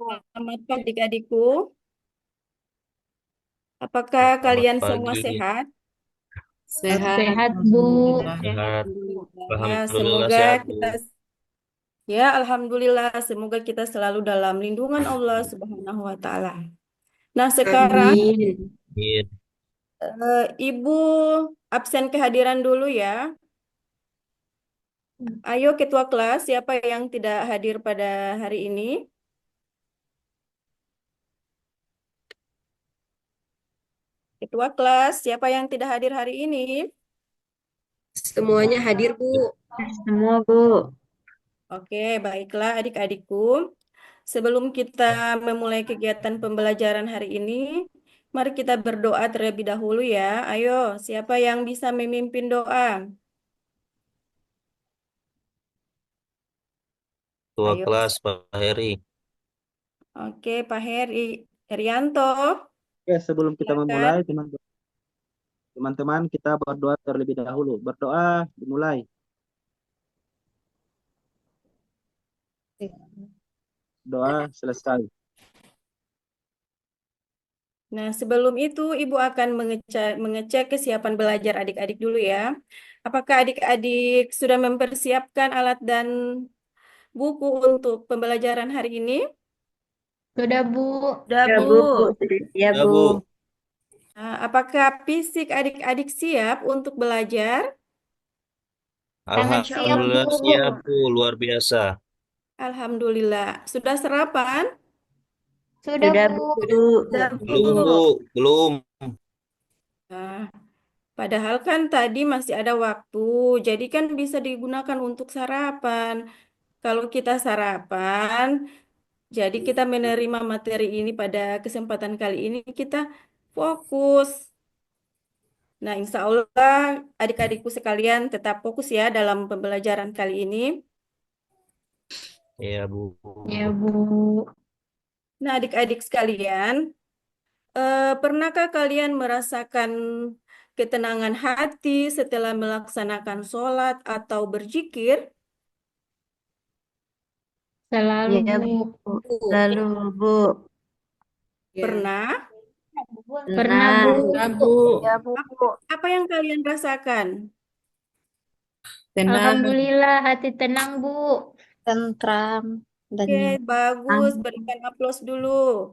Selamat pagi adik-adikku. Apakah Selamat kalian semua pagi. sehat? Sehat, Sehat, Bu. Alhamdulillah. Sehat. Alhamdulillah. Alhamdulillah Semoga sehat, Bu. kita alhamdulillah, semoga kita selalu dalam lindungan Allah Subhanahu wa taala. Nah, sekarang Amin. Amin. Ibu absen kehadiran dulu ya. Ayo ketua kelas, siapa yang tidak hadir pada hari ini? Ketua kelas, siapa yang tidak hadir hari ini? Semuanya hadir, Bu. Semua, Bu. Oke, baiklah adik-adikku. Sebelum kita memulai kegiatan pembelajaran hari ini, mari kita berdoa terlebih dahulu ya. Ayo, siapa yang bisa memimpin doa? Ketua Ayo, kelas Pak Heri. oke Pak Herianto, Ya, sebelum kita memulai, silakan. teman-teman kita berdoa terlebih dahulu. Berdoa dimulai. Doa selesai. Nah, sebelum itu Ibu akan mengecek kesiapan belajar adik-adik dulu ya. Apakah adik-adik sudah mempersiapkan alat dan buku untuk pembelajaran hari ini? Sudah, Bu. Udah, Ya, Bu. Bu. Ya, Ya, Bu. Bu. Nah, apakah fisik adik-adik siap untuk belajar? Sangat Insya Allah, siap, Bu. Alhamdulillah siap, Bu. Luar biasa. Alhamdulillah. Sudah sarapan? Sudah, sudah, Bu. Bu. Sudah, Belum, Bu. Bu. Belum. Nah, padahal kan tadi masih ada waktu, jadi kan bisa digunakan untuk sarapan. Kalau kita sarapan, jadi kita menerima materi ini pada kesempatan kali ini kita fokus. Nah, insya Allah adik-adikku sekalian tetap fokus ya dalam pembelajaran kali ini. Ya, Bu. Ya, Bu. Nah, adik-adik sekalian, pernahkah kalian merasakan ketenangan hati setelah melaksanakan sholat atau berzikir? Selalu, Ya, Bu. Bu. Lalu, Bu. Pernah? Pernah, Pernah. Bu. Ya, Bu. Ya, Bu. Ap- Apa yang kalian rasakan? Tenang, Alhamdulillah, hati tenang, Bu. tentram, dan Oke, nyaman. bagus. Berikan aplaus dulu.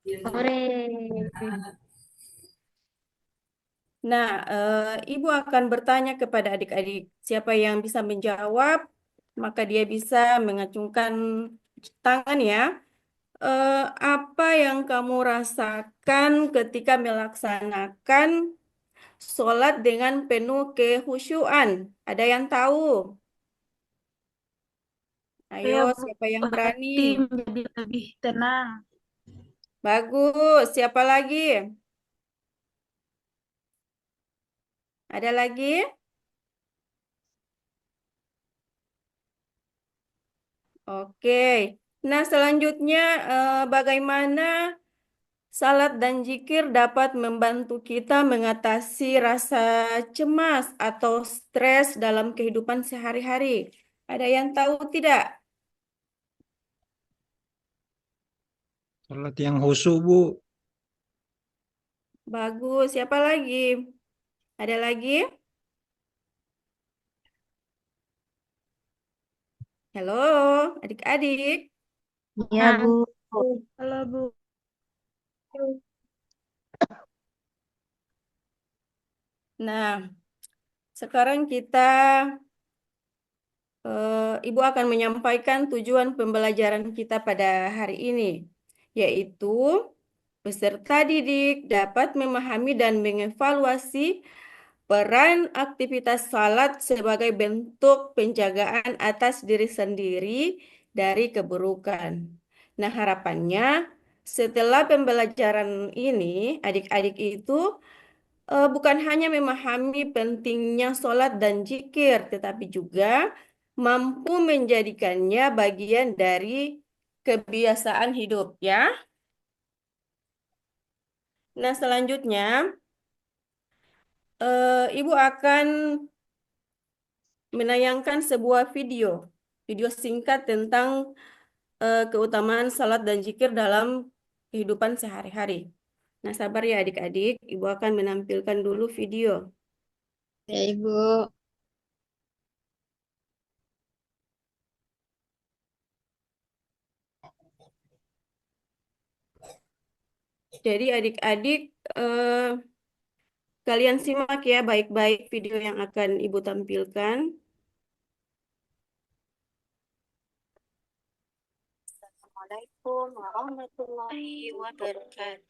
Ore. Nah, Ibu akan bertanya kepada adik-adik. Siapa yang bisa menjawab, maka dia bisa mengacungkan tangan ya. Apa yang kamu rasakan ketika melaksanakan sholat dengan penuh kehusyuan? Ada yang tahu? Ayo, Ya, Bu. siapa yang berani? Hati menjadi lebih tenang. Bagus. Siapa lagi? Ada lagi? Oke. Nah, selanjutnya bagaimana salat dan zikir dapat membantu kita mengatasi rasa cemas atau stres dalam kehidupan sehari-hari? Ada yang tahu tidak? Salat yang khusyuk, Bu. Bagus. Siapa lagi? Ada lagi? Halo, adik-adik. Ya, Ah, Bu. Halo, Bu. Nah, sekarang kita Ibu akan menyampaikan tujuan pembelajaran kita pada hari ini, yaitu peserta didik dapat memahami dan mengevaluasi peran aktivitas salat sebagai bentuk penjagaan atas diri sendiri dari keburukan. Nah, harapannya setelah pembelajaran ini, adik-adik itu bukan hanya memahami pentingnya sholat dan zikir, tetapi juga mampu menjadikannya bagian dari kebiasaan hidup, ya. Nah, selanjutnya, Ibu akan menayangkan sebuah video singkat tentang keutamaan salat dan zikir dalam kehidupan sehari-hari. Nah, sabar ya adik-adik, Ibu akan menampilkan dulu video. Ya, Ibu. Jadi adik-adik, eh, kalian simak ya baik-baik video yang akan Ibu tampilkan. Assalamualaikum warahmatullahi wabarakatuh.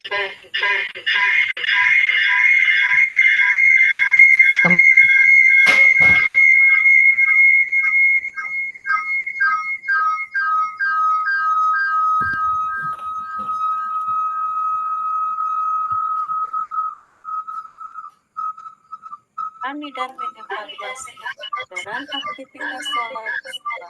Kami dan mengevaluasi peran aktivitas sholat isbat.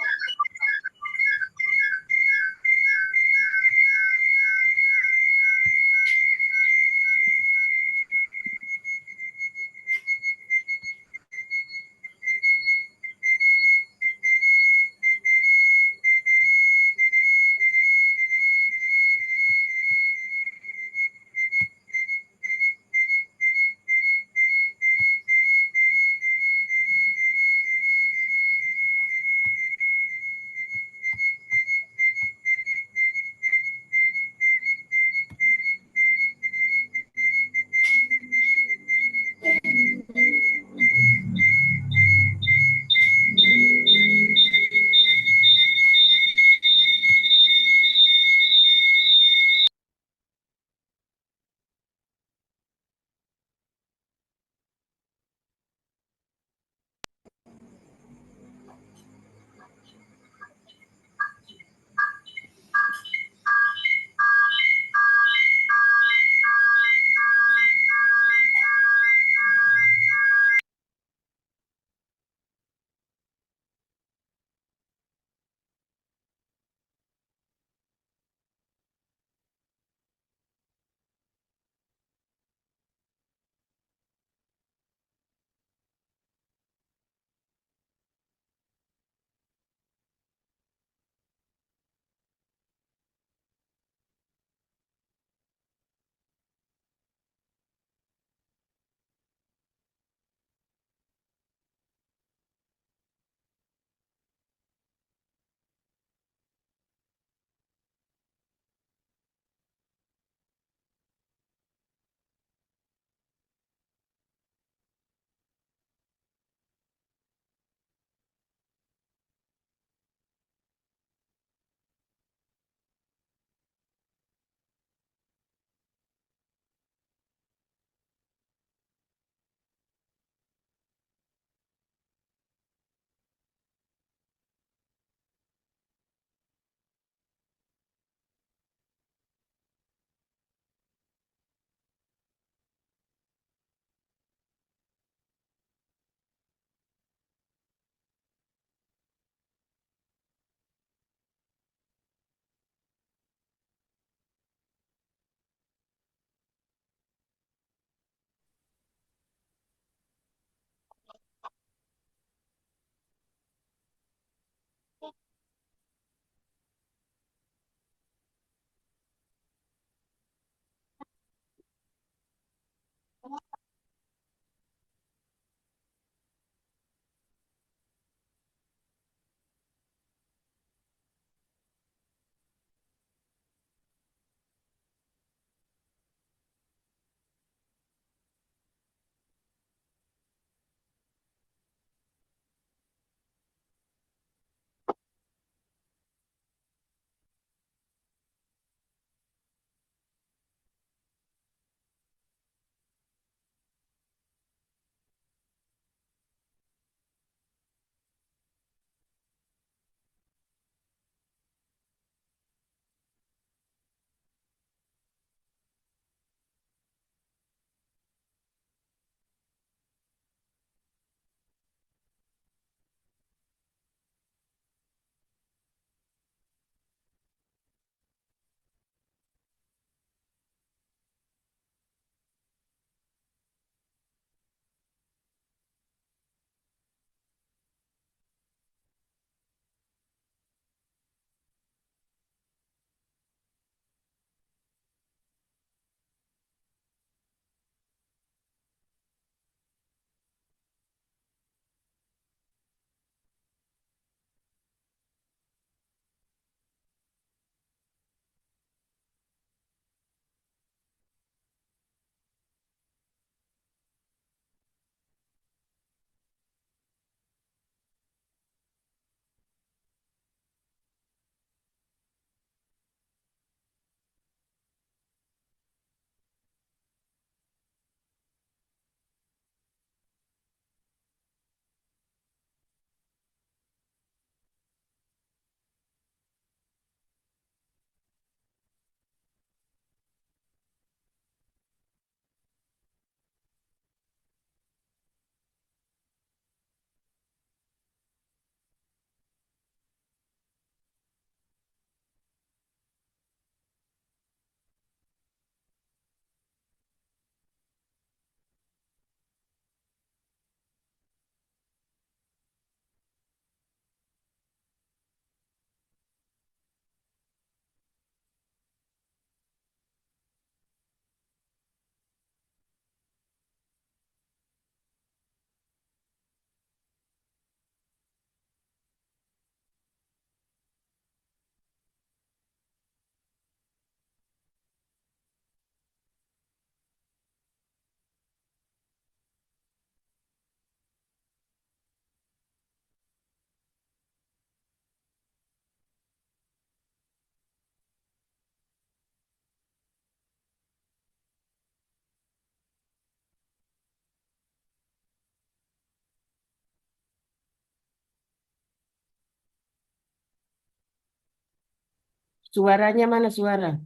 Suaranya mana suara?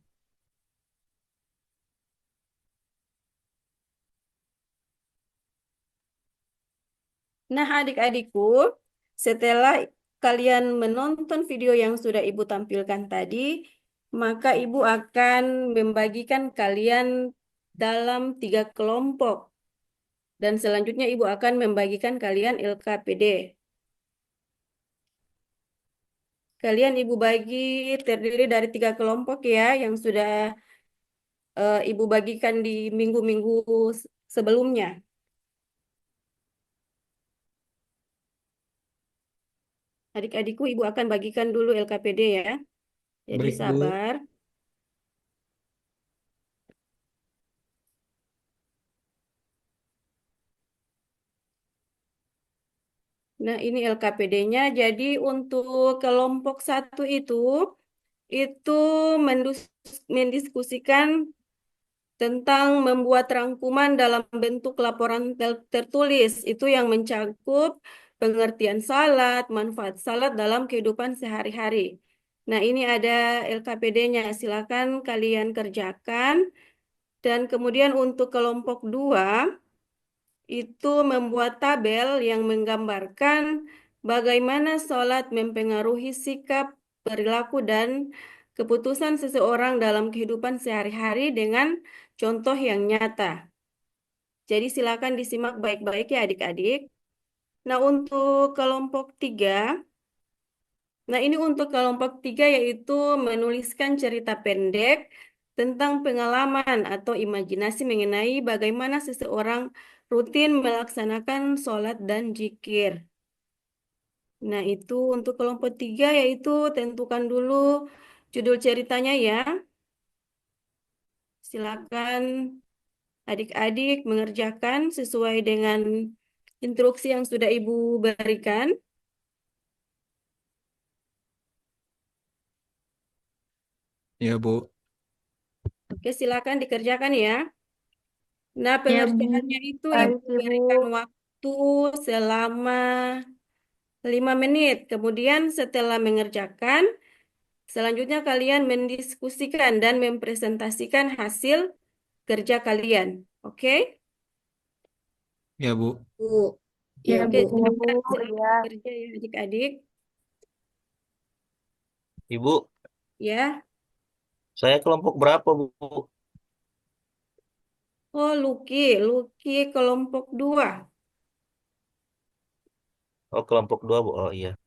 Nah, adik-adikku, setelah kalian menonton video yang sudah Ibu tampilkan tadi, maka Ibu akan membagikan kalian dalam 3 kelompok. Dan selanjutnya Ibu akan membagikan kalian LKPD. Kalian Ibu bagi terdiri dari 3 kelompok ya, yang sudah Ibu bagikan di minggu-minggu sebelumnya. Adik-adikku, Ibu akan bagikan dulu LKPD ya. Jadi Baik, Bu. sabar. Nah, ini LKPD-nya. Jadi untuk kelompok 1 itu mendiskusikan tentang membuat rangkuman dalam bentuk laporan tertulis. Itu yang mencakup pengertian salat, manfaat salat dalam kehidupan sehari-hari. Nah, ini ada LKPD-nya. Silakan kalian kerjakan. Dan kemudian untuk kelompok 2 itu membuat tabel yang menggambarkan bagaimana sholat mempengaruhi sikap, perilaku, dan keputusan seseorang dalam kehidupan sehari-hari dengan contoh yang nyata. Jadi silakan disimak baik-baik ya adik-adik. Nah, untuk kelompok 3, nah ini untuk kelompok 3 yaitu menuliskan cerita pendek tentang pengalaman atau imajinasi mengenai bagaimana seseorang rutin melaksanakan sholat dan zikir. Nah, itu untuk kelompok 3 yaitu tentukan dulu judul ceritanya ya. Silakan adik-adik mengerjakan sesuai dengan instruksi yang sudah Ibu berikan. Ya, Bu. Oke, silakan dikerjakan ya. Nah, Ya, Bu. pengerjaannya itu Ibu Baik, Ibu. berikan waktu selama 5 menit. Kemudian setelah mengerjakan, selanjutnya kalian mendiskusikan dan mempresentasikan hasil kerja kalian. Oke? Ya, Bu. Bu. Ya, Ya, Oke, Bu. silakan Ya. kerja ya adik-adik. Ibu, Ya. saya kelompok berapa, Bu? Oh, Lucky kelompok 2. Oh, kelompok 2, Bu. Oh, iya.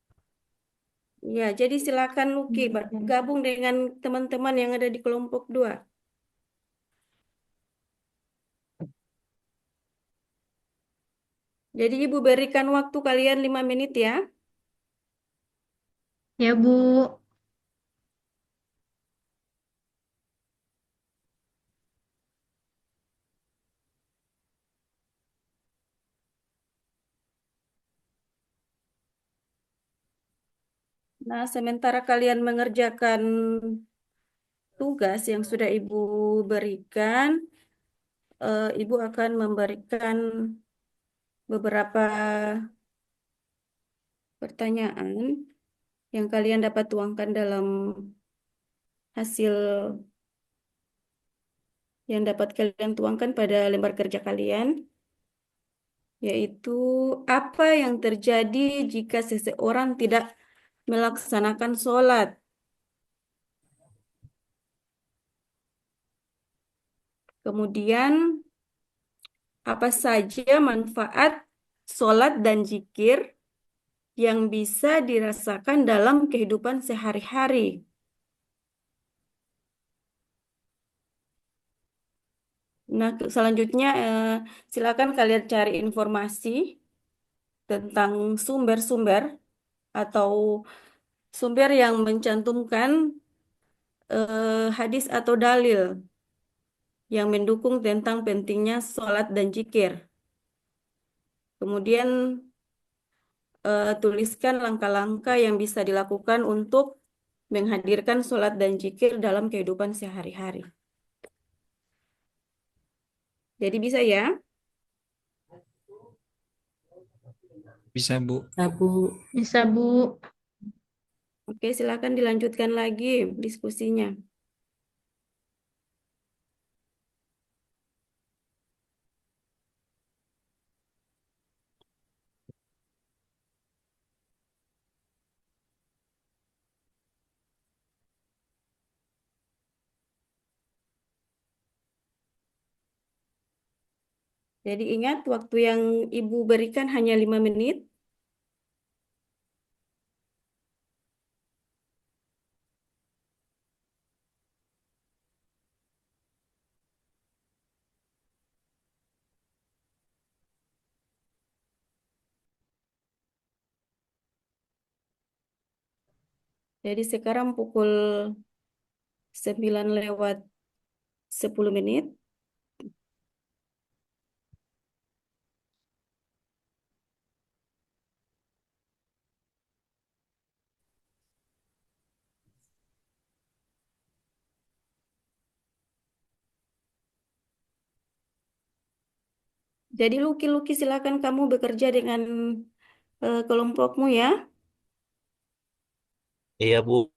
Ya, jadi silakan Lucky gabung dengan teman-teman yang ada di kelompok 2. Jadi Ibu berikan waktu kalian 5 menit ya. Ya, Bu. Nah, sementara kalian mengerjakan tugas yang sudah Ibu berikan, Ibu akan memberikan beberapa pertanyaan yang kalian dapat tuangkan dalam hasil yang dapat kalian tuangkan pada lembar kerja kalian, yaitu apa yang terjadi jika seseorang tidak melaksanakan sholat. Kemudian, apa saja manfaat sholat dan zikir yang bisa dirasakan dalam kehidupan sehari-hari. Nah, selanjutnya silakan kalian cari informasi tentang sumber-sumber atau sumber yang mencantumkan hadis atau dalil yang mendukung tentang pentingnya sholat dan zikir. Kemudian tuliskan langkah-langkah yang bisa dilakukan untuk menghadirkan sholat dan zikir dalam kehidupan sehari-hari. Jadi bisa ya? Bisa, Bu. Ya, Bu. Bisa, Bu. Oke, silakan dilanjutkan lagi diskusinya. Jadi ingat, waktu yang Ibu berikan hanya 5 menit. Jadi sekarang pukul 9 lewat 10 menit. Jadi Luki-Luki silakan kamu bekerja dengan kelompokmu ya. Iya, Bu.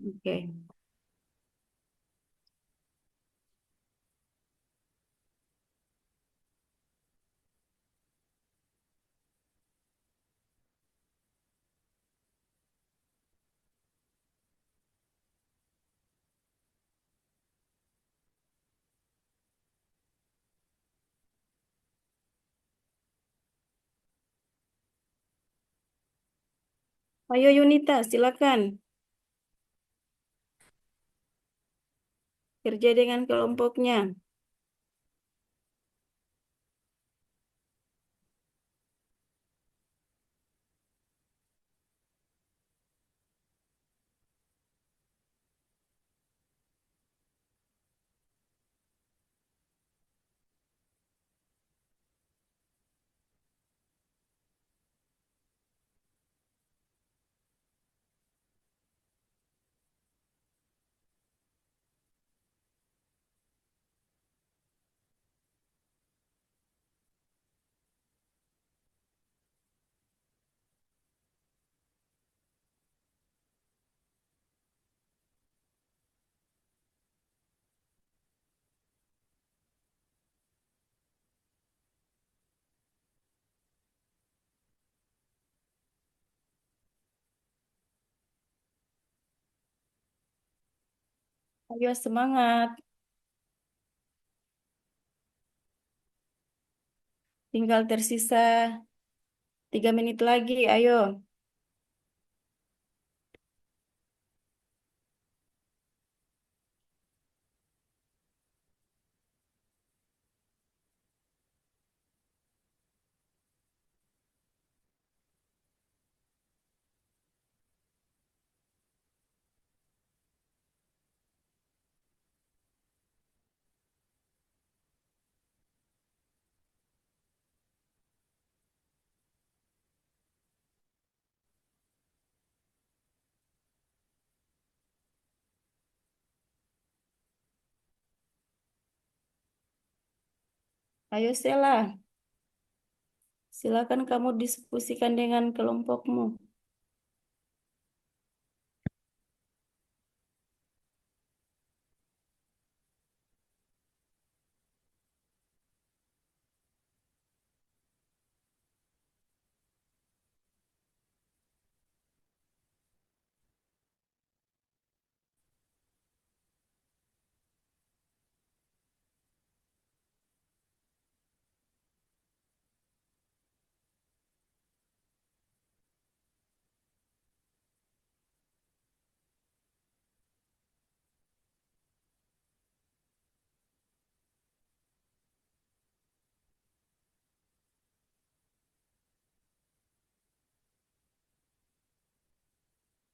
Oke. Ayo Yunita, silakan kerja dengan kelompoknya. Ayo semangat. Tinggal tersisa 3 menit lagi. Ayo. Ayo Sela. Silakan kamu diskusikan dengan kelompokmu.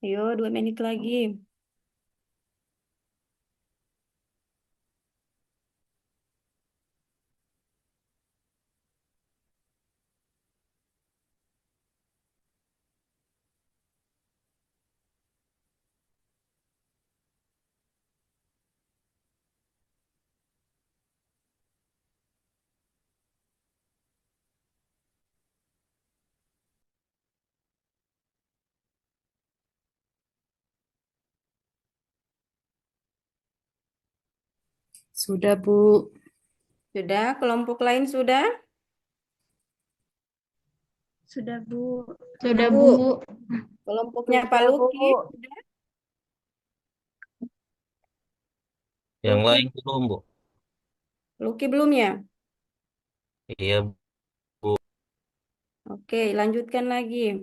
Ayo 2 menit lagi. Sudah, Bu. Sudah, kelompok lain sudah? Sudah, Bu. Sudah, Bu, Bu. kelompoknya Pak Sudah, Bu. Luki sudah? Yang Luki, lain belum, Bu. Luki belum ya? Iya, Bu. Oke, lanjutkan lagi.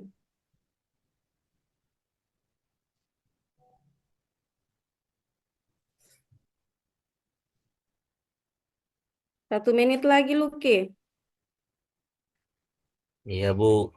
1 menit lagi, Luki. Iya, Bu.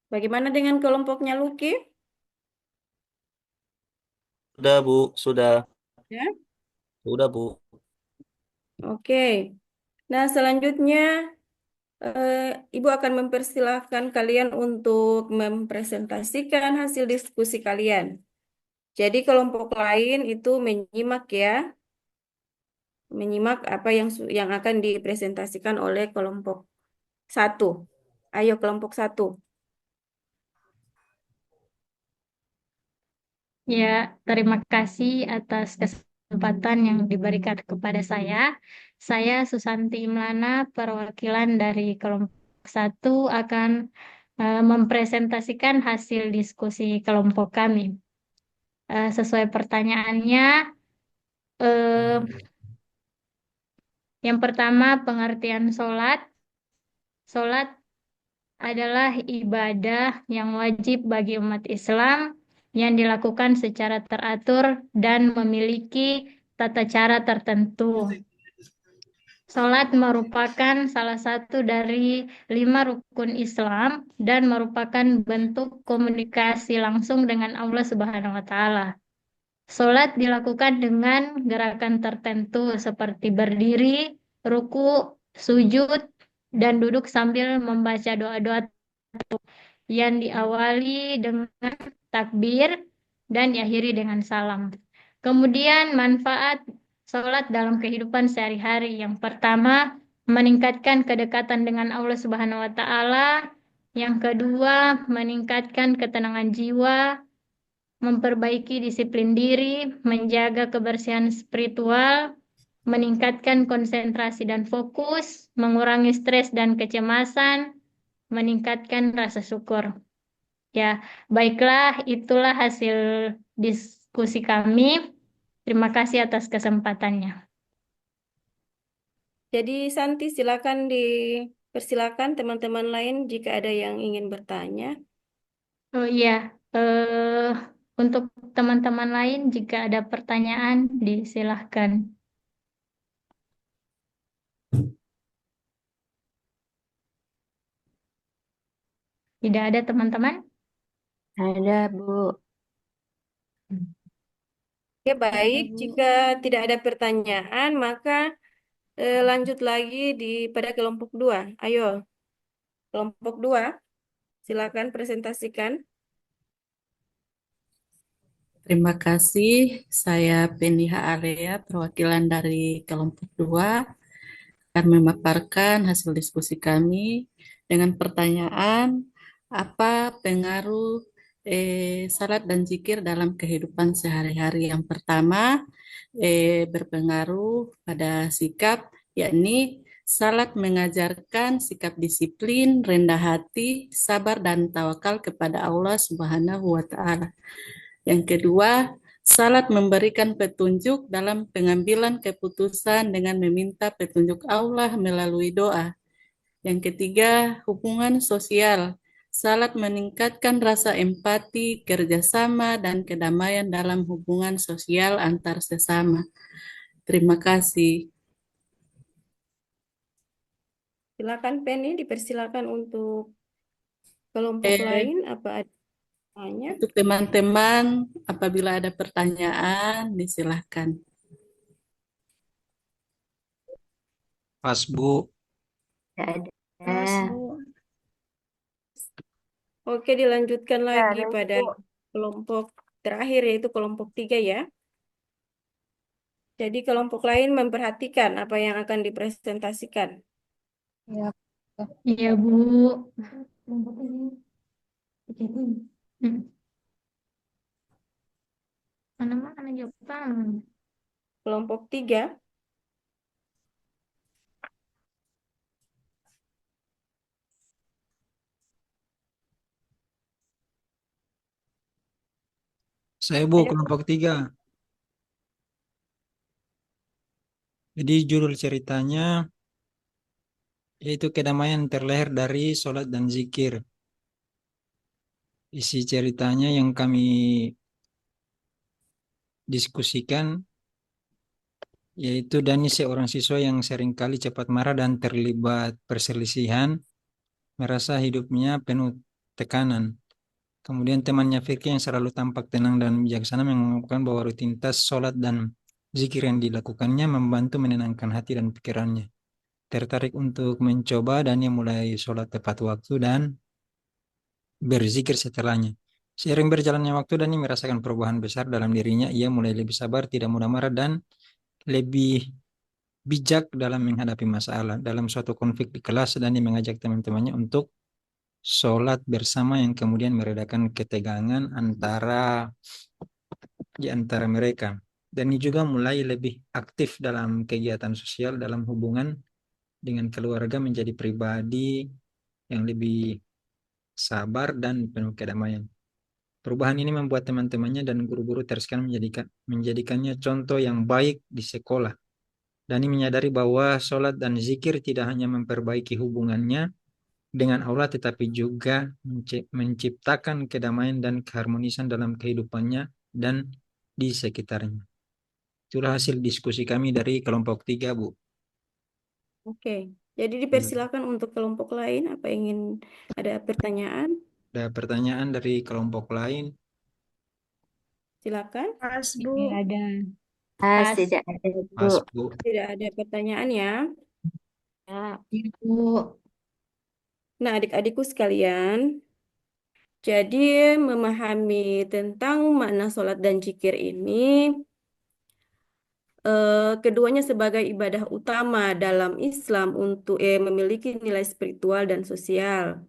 Bagaimana dengan kelompoknya Luki? Sudah, Bu. Sudah. Ya? Sudah, Bu. Oke. Nah, selanjutnya eh, Ibu akan mempersilahkan kalian untuk mempresentasikan hasil diskusi kalian. Jadi kelompok lain itu menyimak ya, menyimak apa yang akan dipresentasikan oleh kelompok satu. Ayo kelompok satu. Ya, terima kasih atas kesempatan yang diberikan kepada saya. Saya Susanti Imlana, perwakilan dari kelompok satu akan mempresentasikan hasil diskusi kelompok kami. Sesuai pertanyaannya, eh, yang pertama pengertian sholat. Sholat adalah ibadah yang wajib bagi umat Islam yang dilakukan secara teratur dan memiliki tata cara tertentu. Salat merupakan salah satu dari 5 rukun Islam dan merupakan bentuk komunikasi langsung dengan Allah Subhanahu wa Ta'ala. Salat dilakukan dengan gerakan tertentu seperti berdiri, ruku, sujud, dan duduk sambil membaca doa-doa yang diawali dengan takbir dan diakhiri dengan salam. Kemudian manfaat sholat dalam kehidupan sehari-hari. Yang pertama, meningkatkan kedekatan dengan Allah Subhanahu wa Ta'ala. Yang kedua, meningkatkan ketenangan jiwa, memperbaiki disiplin diri, menjaga kebersihan spiritual, meningkatkan konsentrasi dan fokus, mengurangi stres dan kecemasan, meningkatkan rasa syukur. Ya, baiklah, itulah hasil diskusi kami. Terima kasih atas kesempatannya. Jadi Santi silakan dipersilakan teman-teman lain jika ada yang ingin bertanya. Oh iya, eh, untuk teman-teman lain jika ada pertanyaan disilahkan. Tidak ada teman-teman? Ada, Bu. Oke, baik. Jika tidak ada pertanyaan, maka lanjut lagi pada kelompok 2. Ayo, kelompok 2, silakan presentasikan. Terima kasih. Saya Pendiha Area, perwakilan dari kelompok 2, akan memaparkan hasil diskusi kami dengan pertanyaan, apa pengaruh salat dan zikir dalam kehidupan sehari-hari? Yang pertama, berpengaruh pada sikap, yakni salat mengajarkan sikap disiplin, rendah hati, sabar, dan tawakal kepada Allah Subhanahu wa Ta'ala. Yang kedua, salat memberikan petunjuk dalam pengambilan keputusan dengan meminta petunjuk Allah melalui doa. Yang ketiga, hubungan sosial. Salat meningkatkan rasa empati, kerjasama, dan kedamaian dalam hubungan sosial antar sesama. Terima kasih. Silakan Penny, dipersilakan untuk kelompok Eh, lain apa ada tanya? untuk teman-teman, apabila ada pertanyaan, disilahkan. Pas, Bu. Tidak Pas, ada. Bu. Oke, dilanjutkan Tidak lagi ada, pada Bu. kelompok terakhir yaitu kelompok 3 ya. Jadi kelompok lain memperhatikan apa yang akan dipresentasikan. Ya. Iya, Bu. Kelompok ini. Oke, Bu. Mana-mana Jepang. Kelompok 3, Saya, Bu, ayo. kelompok 3. Jadi judul ceritanya yaitu kedamaian terlahir dari sholat dan zikir. Isi ceritanya yang kami diskusikan yaitu Dani seorang siswa yang seringkali cepat marah dan terlibat perselisihan, merasa hidupnya penuh tekanan. Kemudian temannya Firky yang selalu tampak tenang dan bijaksana mengungkapkan bahwa rutinitas sholat dan zikir yang dilakukannya membantu menenangkan hati dan pikirannya. Tertarik untuk mencoba, Dani mulai sholat tepat waktu dan berzikir setelahnya. Seiring berjalannya waktu, Dani merasakan perubahan besar dalam dirinya. Ia mulai lebih sabar, tidak mudah marah, dan lebih bijak dalam menghadapi masalah. Dalam suatu konflik di kelas, Dani mengajak teman-temannya untuk sholat bersama yang kemudian meredakan ketegangan di antara mereka. Dani juga mulai lebih aktif dalam kegiatan sosial, dalam hubungan dengan keluarga, menjadi pribadi yang lebih sabar dan penuh kedamaian. Perubahan ini membuat teman-temannya dan guru-guru tersekian menjadikannya contoh yang baik di sekolah. Dani menyadari bahwa sholat dan zikir tidak hanya memperbaiki hubungannya dengan Allah, tetapi juga menciptakan kedamaian dan keharmonisan dalam kehidupannya dan di sekitarnya. Itulah hasil diskusi kami dari kelompok 3, Bu. Oke, jadi dipersilakan untuk kelompok lain apa ingin ada pertanyaan? Ada pertanyaan dari kelompok lain? Silakan. Pas, Bu. Tidak ada. Pas, Pas. tidak ada, Bu. Pas, Bu. Tidak ada pertanyaan ya. Ya. Iya, Bu. Nah, adik-adikku sekalian, jadi memahami tentang makna sholat dan zikir ini, keduanya sebagai ibadah utama dalam Islam untuk memiliki nilai spiritual dan sosial.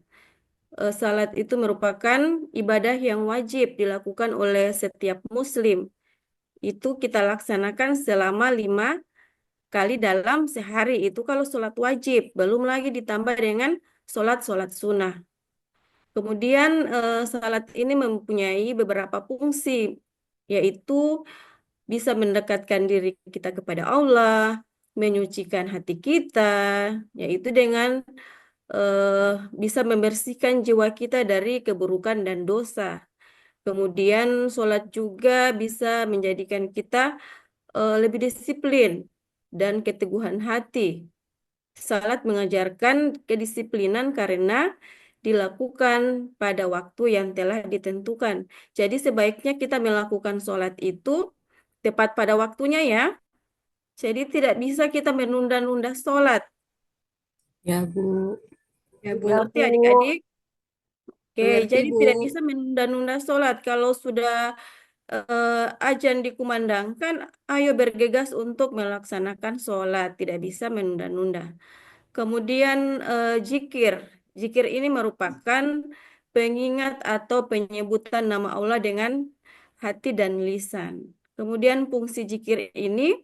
Salat itu merupakan ibadah yang wajib dilakukan oleh setiap muslim. Itu kita laksanakan selama 5 kali dalam sehari. Itu kalau sholat wajib, belum lagi ditambah dengan sholat-sholat sunnah. Kemudian salat ini mempunyai beberapa fungsi, yaitu bisa mendekatkan diri kita kepada Allah, menyucikan hati kita, yaitu dengan bisa membersihkan jiwa kita dari keburukan dan dosa. Kemudian sholat juga bisa menjadikan kita lebih disiplin dan keteguhan hati. Salat mengajarkan kedisiplinan karena dilakukan pada waktu yang telah ditentukan. Jadi sebaiknya kita melakukan sholat itu tepat pada waktunya ya. Jadi tidak bisa kita menunda-nunda sholat. Ya, Bu. Ya, Bu. Mengerti adik-adik? Oke, Mengerti, jadi Bu. tidak bisa menunda-nunda sholat. Kalau sudah azan dikumandangkan, ayo bergegas untuk melaksanakan sholat. Tidak bisa menunda-nunda. Kemudian zikir. Zikir ini merupakan pengingat atau penyebutan nama Allah dengan hati dan lisan. Kemudian fungsi zikir ini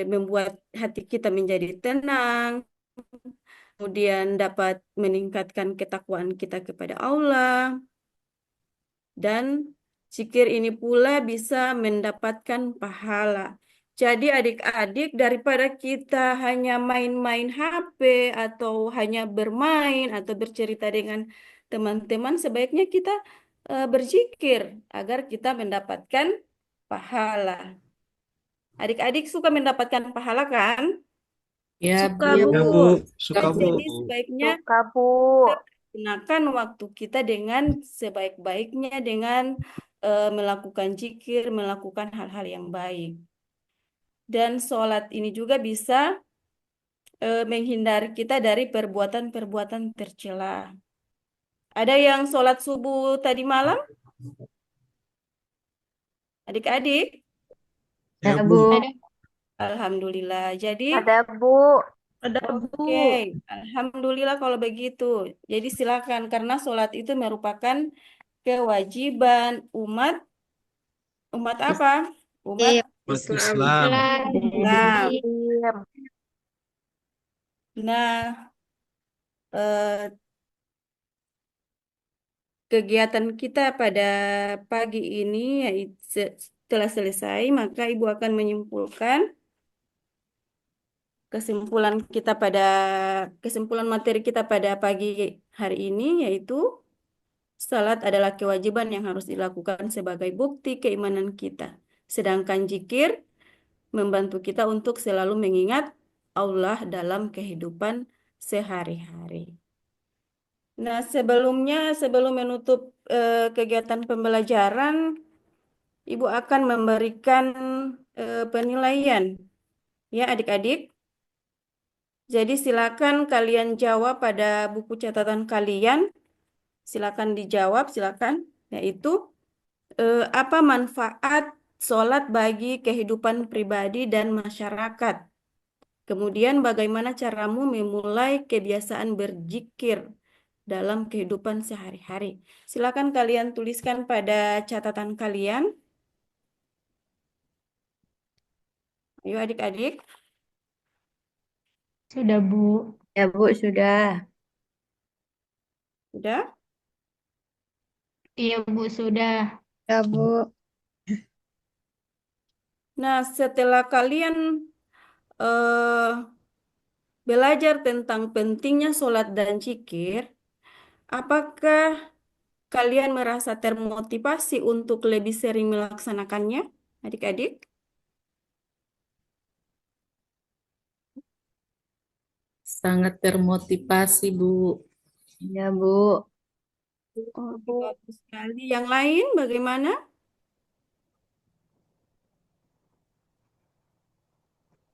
membuat hati kita menjadi tenang, kemudian dapat meningkatkan ketakwaan kita kepada Allah, dan zikir ini pula bisa mendapatkan pahala. Jadi adik-adik, daripada kita hanya main-main HP atau hanya bermain atau bercerita dengan teman-teman, sebaiknya kita berzikir agar kita mendapatkan pahala. Adik-adik suka mendapatkan pahala kan? Ya, Suka, Bu. Bu. Ya, Bu. Suka, Bu. Jadi sebaiknya Suka, Bu. kita gunakan waktu kita dengan sebaik-baiknya dengan melakukan zikir, melakukan hal-hal yang baik. Dan sholat ini juga bisa menghindari kita dari perbuatan-perbuatan tercela. Ada yang sholat subuh tadi malam, adik-adik? Ya, Ya, Bu. Bu. Ada. Alhamdulillah. Jadi, Ada, Bu. Ada, Bu. oke, alhamdulillah kalau begitu. Jadi silakan karena sholat itu merupakan kewajiban umat apa? Umat Umat Islam. Islam. Islam. Muslim. Nah, eh, kegiatan kita pada pagi ini yaitu setelah selesai, maka Ibu akan menyimpulkan kesimpulan materi kita pada pagi hari ini yaitu salat adalah kewajiban yang harus dilakukan sebagai bukti keimanan kita. Sedangkan zikir membantu kita untuk selalu mengingat Allah dalam kehidupan sehari-hari. Nah, sebelum menutup kegiatan pembelajaran, Ibu akan memberikan penilaian, ya adik-adik. Jadi silakan kalian jawab pada buku catatan kalian. Silakan dijawab, silakan. Yaitu apa manfaat sholat bagi kehidupan pribadi dan masyarakat? Kemudian bagaimana caramu memulai kebiasaan berzikir dalam kehidupan sehari-hari? Silakan kalian tuliskan pada catatan kalian. Ayo adik-adik. Sudah, Bu. Ya, Bu, sudah. Sudah? Iya, Bu, sudah. Ya, Bu. Nah, setelah kalian eh, belajar tentang pentingnya sholat dan zikir, apakah kalian merasa termotivasi untuk lebih sering melaksanakannya, adik-adik? Sangat termotivasi, Bu. Ya, Bu. Oh, bagus sekali. Yang lain bagaimana?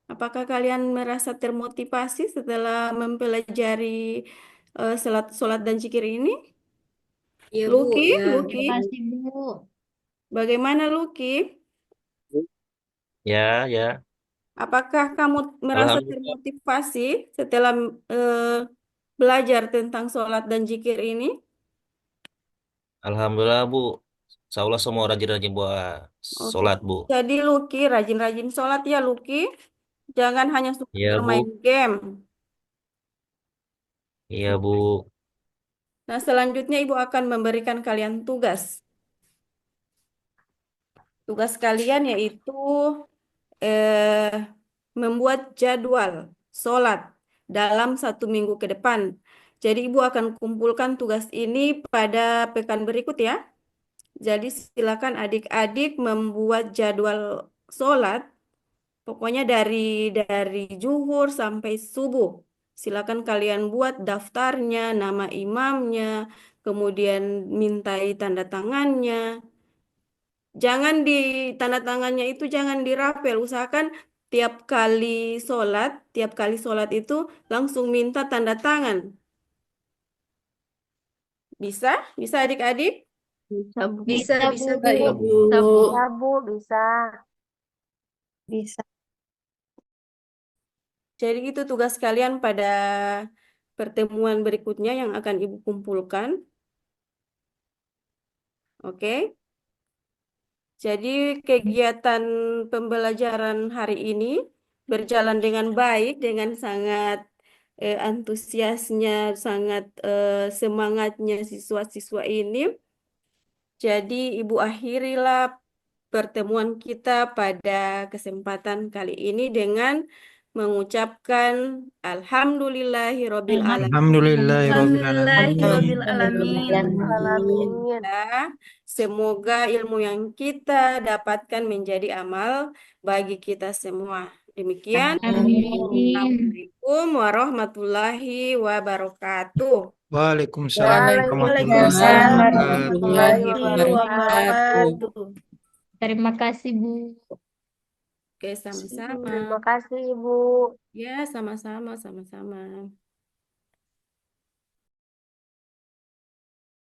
Apakah kalian merasa termotivasi setelah mempelajari sholat dan zikir ini? Iya, Bu. Luki, Ya. Luki, Terima kasih, Bu. bagaimana Luki? Ya, ya. Apakah kamu merasa Alhamdulillah. termotivasi setelah belajar tentang sholat dan zikir ini? Alhamdulillah, Bu. Insya Allah semua rajin-rajin buat Oke. sholat, Bu. Jadi Luki rajin-rajin sholat ya Luki. Jangan hanya suka Iya, Bu. bermain game. Iya, Bu. Nah, selanjutnya Ibu akan memberikan kalian tugas. Tugas kalian yaitu eh, membuat jadwal sholat dalam 1 minggu ke depan. Jadi Ibu akan kumpulkan tugas ini pada pekan berikut ya. Jadi silakan adik-adik membuat jadwal sholat, pokoknya dari zuhur sampai subuh. Silakan kalian buat daftarnya, nama imamnya, kemudian mintai tanda tangannya. Jangan di tanda tangannya itu jangan dirapel. Usahakan tiap kali sholat itu langsung minta tanda tangan. Bisa? Bisa adik-adik? Bisa, Bu. Bisa, Bisa, bisa, Bu. Bu. Ya, Bu. Bisa, Bu. Bisa. Bisa. Jadi itu tugas kalian pada pertemuan berikutnya yang akan Ibu kumpulkan. Oke. Jadi kegiatan pembelajaran hari ini berjalan dengan baik, dengan sangat antusiasnya, sangat semangatnya siswa-siswa ini. Jadi Ibu akhirilah pertemuan kita pada kesempatan kali ini dengan mengucapkan Alhamdulillahirobbil alamin. Alhamdulillahirobbil alamin. Alamin. Semoga ilmu yang kita dapatkan menjadi amal bagi kita semua. Demikian. Amin. Assalamualaikum warahmatullahi wabarakatuh. Waalaikumsalam warahmatullahi Waalaikumsalam wabarakatuh. warahmatullahi wabarakatuh. Terima kasih, Bu. Oke, sama-sama. Terima kasih, Ibu. Ya, sama-sama, sama-sama.